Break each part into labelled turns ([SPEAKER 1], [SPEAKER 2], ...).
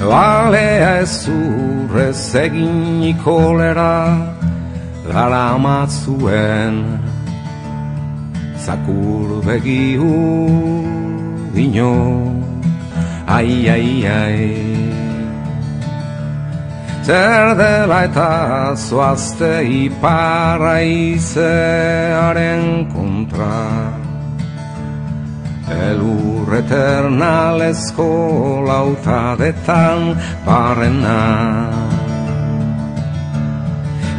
[SPEAKER 1] Balea ezurrez egin kolera garamatzuen zakur begi urdino, ai, ai, ai. Zer dela eta zoazte iparra izearen kontra, elur eternalezko lautadetan barrena.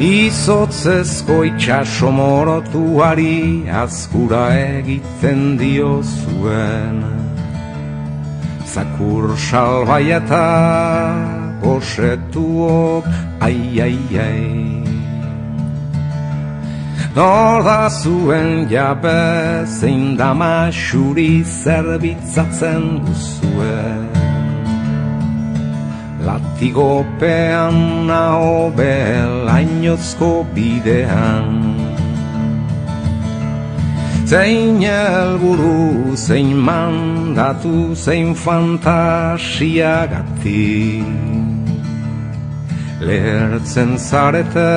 [SPEAKER 1] Izotzezko itxaso morotuari azkura egiten dio zuen, zakur salbai eta gosetuok, ai, ai, ai. Nor da zuen jabe zein dama xuri zerbitzatzen duzuen, latigopean naho belainozko bidean. Zein helburu, zein mandatu, zein fantasiagatik lehertzen zarete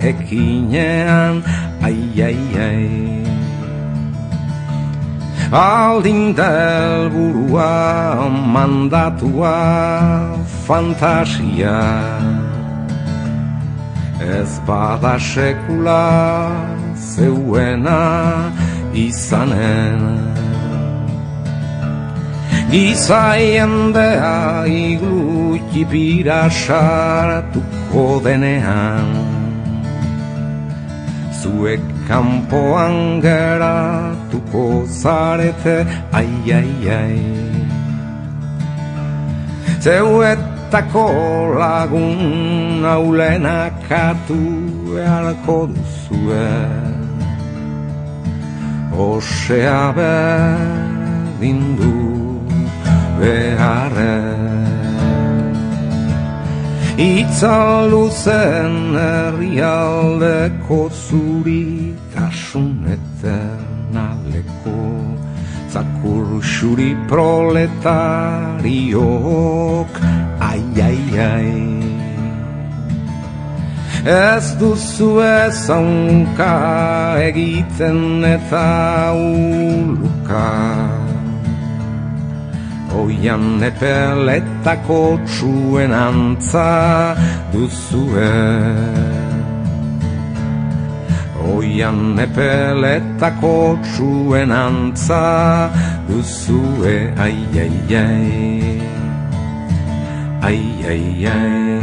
[SPEAKER 1] ekinean, ai, ai, ai. Aldin da helburua, mandatua, fantasia, ez bada sekula zeuena izanen. Giza jendea iglutipira sartuko denean, zuek kanpoan geratuko zarete, ai, ai, ai. Zeuetako lagun aulenak hartu beharko duzue, osea berdin du beharren. Itzaluzen herrialdeko zuritasun eternaleko zakur xuri proletariok, ai, ai, ai. Ez duzu ezauka egiten eta uluka, oian epeletako txuen antza duzue, oian epeletako txuen antza duzue, ai, ai, ai, ai, ai, ai.